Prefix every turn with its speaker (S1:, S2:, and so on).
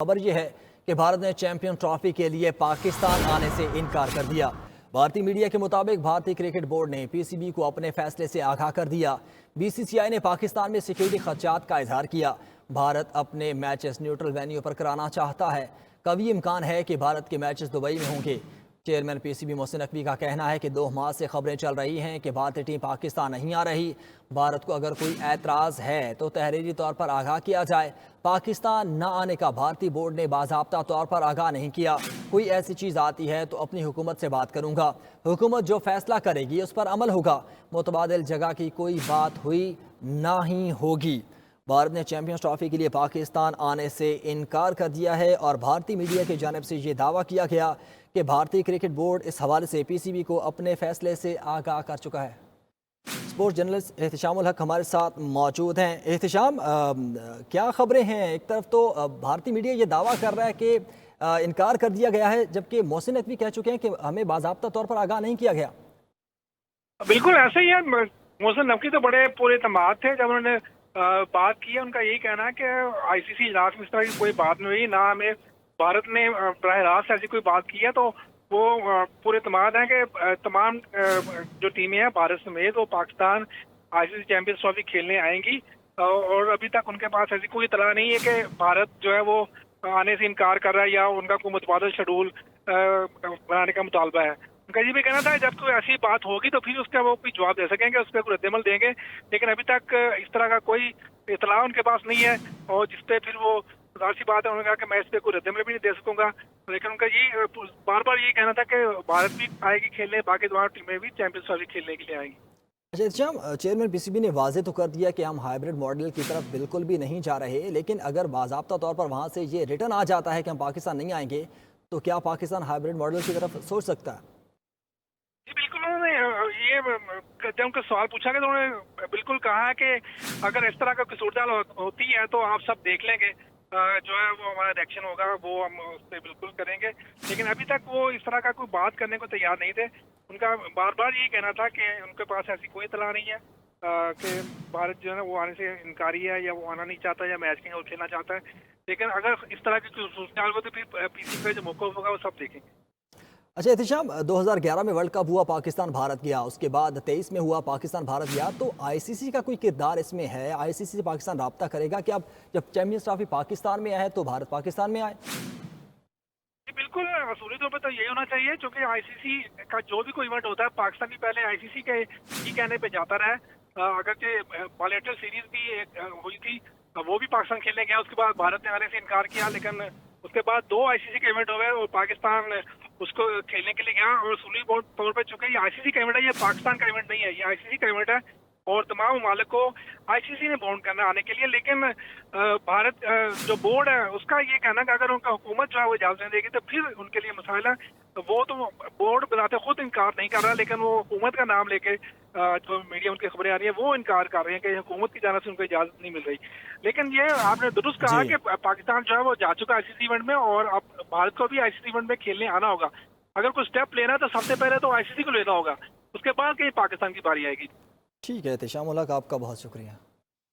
S1: खबर यह है कि भारत ने चैंपियन ट्रॉफी के लिए पाकिस्तान आने से इनकार कर दिया। भारतीय मीडिया के मुताबिक भारतीय क्रिकेट बोर्ड ने पीसीबी को अपने फैसले से आगाह कर दिया। बीसीसीआई ने पाकिस्तान में सिक्योरिटी खदशात का इजहार किया। भारत अपने मैचेस न्यूट्रल वेन्यू पर कराना चाहता है। कभी इम्कान है कि भारत के मैचेस दुबई में होंगे। चेयरमैन पीसीबी मोहसिन नकवी का कहना है कि 2 माह से खबरें चल रही हैं कि भारतीय टीम पाकिस्तान नहीं आ रही। भारत को अगर कोई एतराज़ है तो तहरीरी तौर पर आगाह किया जाए। पाकिस्तान न आने का भारतीय बोर्ड ने बाज़ाब्ता तौर पर आगाह नहीं किया। कोई ऐसी चीज़ आती है तो अपनी हुकूमत से बात करूँगा। हुकूमत जो फैसला करेगी उस पर अमल होगा। मुतबादिल जगह की कोई बात हुई ना ही होगी। भारत ने चैंपियंस ट्रॉफी के लिए पाकिस्तान आने से इनकार कर दिया है और भारतीय मीडिया की जानिब से ये दावा किया गया कि भारतीय क्रिकेट बोर्ड इस हवाले से पीसीबी को अपने फैसले से आगाह कर चुका है। स्पोर्ट्स जर्नलिस्ट एहतिशामुल हक हमारे साथ मौजूद हैं। एहतिशाम, क्या खबरें हैं? एक तरफ तो भारतीय मीडिया ये दावा कर रहा है कि इनकार कर दिया गया है, जबकि मोहसिन नकवी कह चुके हैं कि हमें बाज़ाब्ता तौर पर आगाह नहीं किया गया।
S2: बिल्कुल ऐसे ही है। मोहसिन नकवी तो बड़े पूरे तमाद थे जब उन्होंने बात की है। उनका यही कहना है कि आईसीसी इजलास में इस तरह की कोई बात नहीं हुई, ना हमें भारत ने बराह रास्त ऐसी कोई बात की है। तो वो पूरे तमाद हैं कि तमाम जो टीमें हैं भारत समेत वो पाकिस्तान आईसीसी चैंपियंस ट्रॉफी खेलने आएंगी। और अभी तक उनके पास ऐसी कोई इतला नहीं है कि भारत जो है वो आने से इनकार कर रहा है या उनका कोई मुतबादिल शेड्यूल बनाने का मुतालबा है। उनका ये भी कहना था जब कोई ऐसी बात होगी तो फिर उसका वो कोई जवाब दे सकेंगे, उस पर कोई रद्दमल देंगे। लेकिन अभी तक इस तरह का कोई इतला उनके पास नहीं है और जिसपे फिर वो सी बात है। उन्होंने कहा कि मैं इस पर कोई रद्दमल भी नहीं दे सकूंगा। लेकिन उनका ये बार बार ये कहना था कि भारत भी आएगी खेलने, बाकी दोनों टीमें भी चैंपियंस ट्रॉफी खेलने के लिए आएंगी।
S1: अच्छा, चेयरमैन पीसीबी ने वाजे तो कर दिया कि हम हाइब्रिड मॉडल की तरफ बिल्कुल भी नहीं जा रहे, लेकिन अगर बाज़ाब्ता तौर पर वहाँ से ये रिटर्न आ जाता है कि हम पाकिस्तान नहीं आएंगे, तो क्या पाकिस्तान हाइब्रिड मॉडल की तरफ सोच सकता है?
S2: जी बिल्कुल। उन्होंने ये जब उनका सवाल पूछा गया तो उन्होंने बिल्कुल कहा है कि अगर इस तरह का कोई सूरत होती है तो आप सब देख लेंगे, जो है वो हमारा रिएक्शन होगा वो हम उस पर बिल्कुल करेंगे। लेकिन अभी तक वो इस तरह का कोई बात करने को तैयार नहीं थे। उनका बार बार ये कहना था कि उनके पास ऐसी कोई इतला नहीं है कि भारत जो है ना वो आने से इनकारी है या वो आना नहीं चाहता या मैच खेलना चाहता है। लेकिन अगर इस तरह की कोई सूरत हो तो फिर पीसी पे जो मौका होगा वो सब देखेंगे।
S1: अच्छा एहतिशाम, 2011 में वर्ल्ड कप हुआ, पाकिस्तान भारत गया, उसके बाद 23 में हुआ, पाकिस्तान भारत गया, तो आईसीसी का कोई किरदार इसमें है? आईसीसी से पाकिस्तान राब्ता करेगा कि अब जब चैंपियंस ट्रॉफी पाकिस्तान में आए तो भारत पाकिस्तान में आए?
S2: बिल्कुल असूली तौर पर तो यही होना चाहिए, क्योंकि आईसीसी का जो भी कोई इवेंट होता है पाकिस्तान भी पहले आईसीसी के ही कहने पे जाता रहा है। अगरचे बायलैटरल सीरीज भी हुई थी, वो भी पाकिस्तान खेलने गया, उसके बाद भारत ने आने से इनकार किया। लेकिन उसके बाद 2 आईसीसी के इवेंट हो गए और पाकिस्तान उसको खेलने के लिए गया। और असूली तौर पर चूंकि ये आईसीसी का इवेंट है, ये पाकिस्तान का इवेंट नहीं है, ये आईसीसी का इवेंट है और तमाम ममालिक को आईसीसी ने बाउंड करना आने के लिए। लेकिन भारत जो बोर्ड है उसका ये कहना कि अगर उनका हुकूमत जो है वो इजाजत नहीं देगी तो फिर उनके लिए मसाइल है। तो वो तो बोर्ड बनाते खुद इनकार नहीं कर रहा, लेकिन वो हुकूमत का नाम लेके जो मीडिया उनकी खबरें आ रही हैं वो इनकार कर रहे हैं कि हुकूमत की जानिब से उनको इजाजत नहीं मिल रही। लेकिन ये आपने दुरुस्त कहा कि पाकिस्तान जो है वो जा चुका आईसीसी इवेंट में और अब भारत को भी आईसीसी इवेंट में खेलने आना होगा। अगर कोई स्टेप लेना है तो सबसे पहले तो आईसीसी को लेना होगा, उसके बाद कहीं पाकिस्तान की बारी आएगी।
S1: ठीक है एहतिशामुल हक, आपका बहुत शुक्रिया।